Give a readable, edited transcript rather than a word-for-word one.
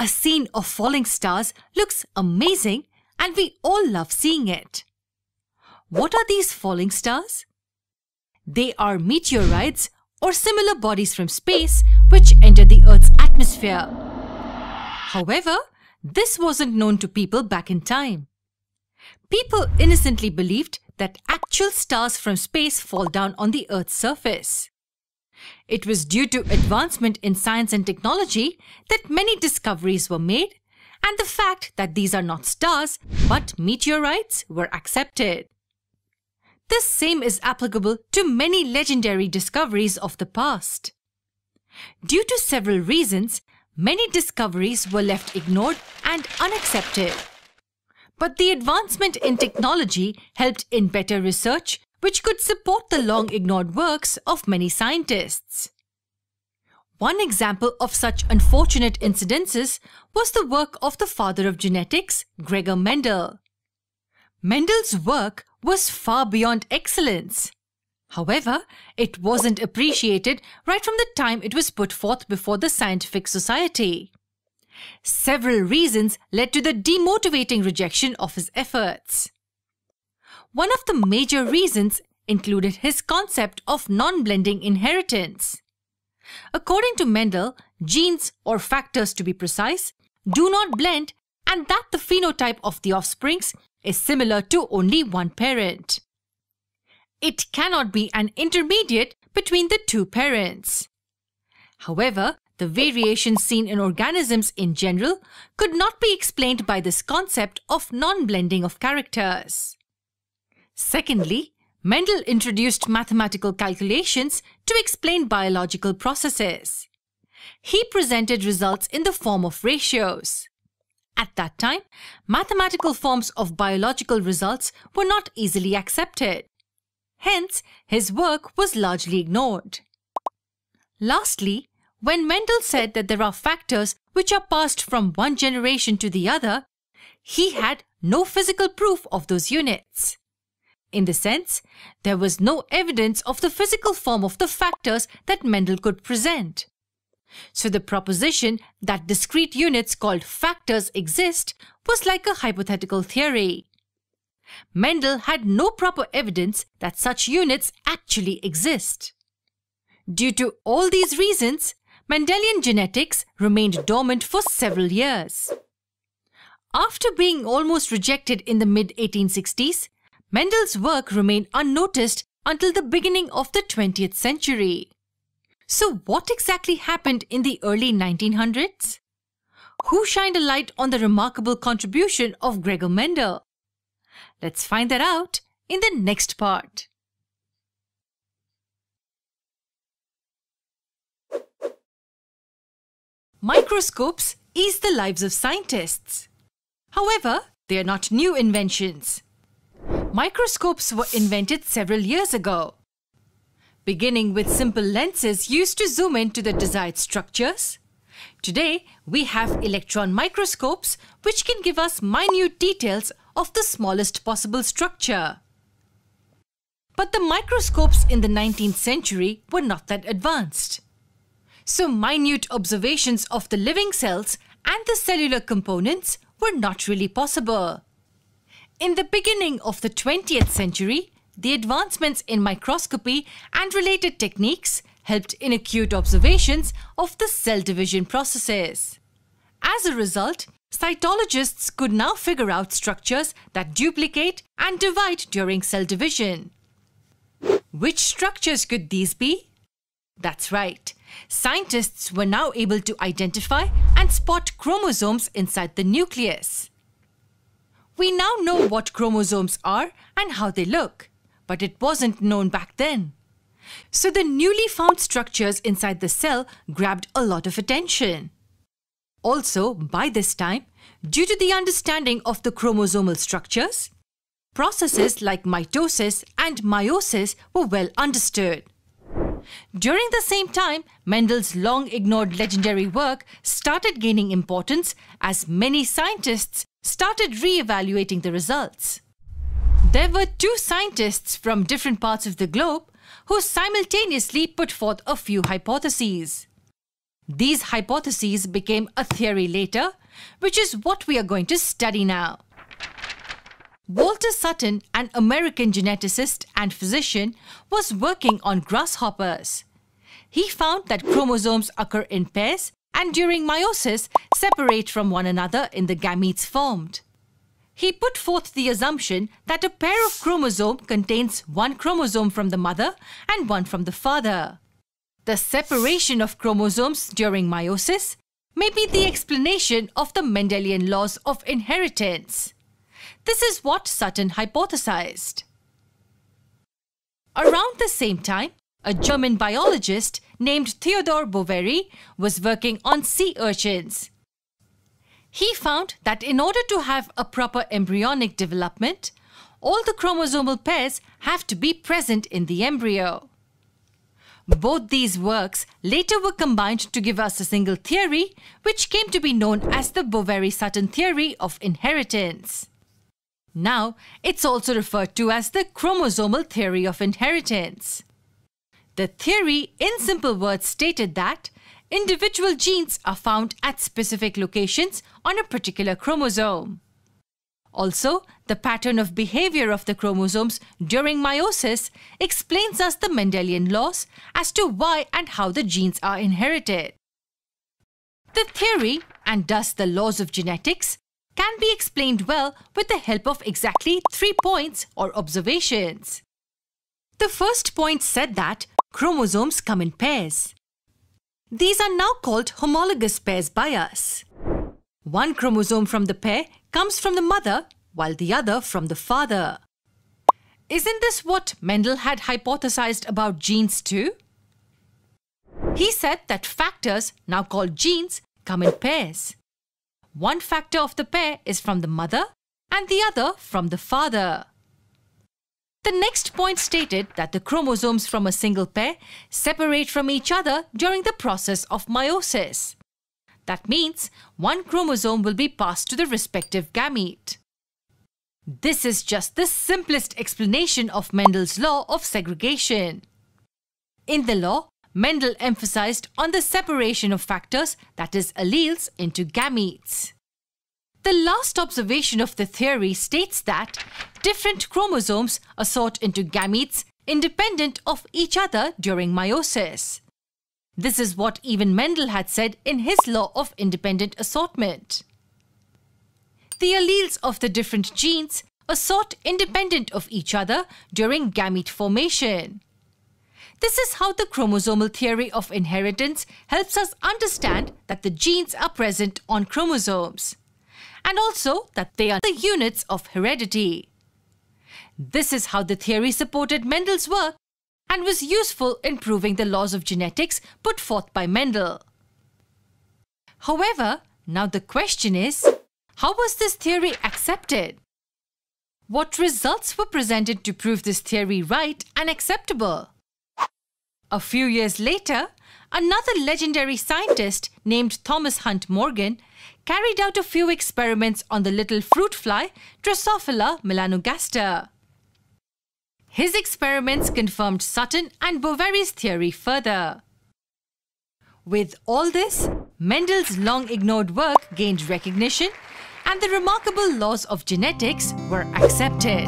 A scene of falling stars looks amazing and we all love seeing it. What are these falling stars? They are meteorites or similar bodies from space which enter the Earth's atmosphere. However, this wasn't known to people back in time. People innocently believed that actual stars from space fall down on the Earth's surface. It was due to advancement in science and technology that many discoveries were made, and the fact that these are not stars but meteorites were accepted. The same is applicable to many legendary discoveries of the past. Due to several reasons, many discoveries were left ignored and unaccepted. But the advancement in technology helped in better research, which could support the long-ignored works of many scientists. One example of such unfortunate incidences was the work of the father of genetics, Gregor Mendel. Mendel's work was far beyond excellence. However, it wasn't appreciated right from the time it was put forth before the scientific society. Several reasons led to the demotivating rejection of his efforts. One of the major reasons included his concept of non-blending inheritance. According to Mendel, genes, or factors to be precise, do not blend, and that the phenotype of the offsprings is similar to only one parent. It cannot be an intermediate between the two parents. However, the variations seen in organisms in general could not be explained by this concept of non-blending of characters. Secondly, Mendel introduced mathematical calculations to explain biological processes. He presented results in the form of ratios. At that time, mathematical forms of biological results were not easily accepted. Hence, his work was largely ignored. Lastly, when Mendel said that there are factors which are passed from one generation to the other, he had no physical proof of those units. In the sense, there was no evidence of the physical form of the factors that Mendel could present. So the proposition that discrete units called factors exist was like a hypothetical theory. Mendel had no proper evidence that such units actually exist. Due to all these reasons, Mendelian genetics remained dormant for several years. After being almost rejected in the mid-1860s, Mendel's work remained unnoticed until the beginning of the 20th century. So what exactly happened in the early 1900s? Who shined a light on the remarkable contribution of Gregor Mendel? Let's find that out in the next part. Microscopes ease the lives of scientists. However, they are not new inventions. Microscopes were invented several years ago. Beginning with simple lenses used to zoom into the desired structures, today we have electron microscopes which can give us minute details of the smallest possible structure. But the microscopes in the 19th century were not that advanced. So minute observations of the living cells and the cellular components were not really possible. In the beginning of the 20th century, the advancements in microscopy and related techniques helped in acute observations of the cell division processes. As a result, cytologists could now figure out structures that duplicate and divide during cell division. Which structures could these be? That's right. Scientists were now able to identify and spot chromosomes inside the nucleus. We now know what chromosomes are and how they look, but it wasn't known back then. So the newly found structures inside the cell grabbed a lot of attention. Also, by this time, due to the understanding of the chromosomal structures, processes like mitosis and meiosis were well understood. During the same time, Mendel's long-ignored legendary work started gaining importance as many scientists started re-evaluating the results. There were two scientists from different parts of the globe who simultaneously put forth a few hypotheses. These hypotheses became a theory later, which is what we are going to study now. Walter Sutton, an American geneticist and physician, was working on grasshoppers. He found that chromosomes occur in pairs and during meiosis separate from one another in the gametes formed. He put forth the assumption that a pair of chromosomes contains one chromosome from the mother and one from the father. The separation of chromosomes during meiosis may be the explanation of the Mendelian laws of inheritance. This is what Sutton hypothesized. Around the same time, a German biologist named Theodor Boveri was working on sea urchins. He found that in order to have a proper embryonic development, all the chromosomal pairs have to be present in the embryo. Both these works later were combined to give us a single theory, which came to be known as the Boveri-Sutton theory of inheritance. Now, it's also referred to as the chromosomal theory of inheritance. The theory, in simple words, stated that individual genes are found at specific locations on a particular chromosome. Also, the pattern of behavior of the chromosomes during meiosis explains us the Mendelian laws as to why and how the genes are inherited. The theory, and thus the laws of genetics, can be explained well with the help of exactly 3 points or observations. The first point said that chromosomes come in pairs. These are now called homologous pairs by us. One chromosome from the pair comes from the mother, while the other from the father. Isn't this what Mendel had hypothesized about genes too? He said that factors, now called genes, come in pairs. One factor of the pair is from the mother and the other from the father. The next point stated that the chromosomes from a single pair separate from each other during the process of meiosis. That means one chromosome will be passed to the respective gamete. This is just the simplest explanation of Mendel's law of segregation. In the law, Mendel emphasized on the separation of factors, that is alleles, into gametes. The last observation of the theory states that different chromosomes assort into gametes independent of each other during meiosis. This is what even Mendel had said in his law of independent assortment. The alleles of the different genes assort independent of each other during gamete formation. This is how the chromosomal theory of inheritance helps us understand that the genes are present on chromosomes, and also that they are the units of heredity. This is how the theory supported Mendel's work and was useful in proving the laws of genetics put forth by Mendel. However, now the question is, how was this theory accepted? What results were presented to prove this theory right and acceptable? A few years later, another legendary scientist named Thomas Hunt Morgan carried out a few experiments on the little fruit fly Drosophila melanogaster. His experiments confirmed Sutton and Boveri's theory further. With all this, Mendel's long-ignored work gained recognition and the remarkable laws of genetics were accepted.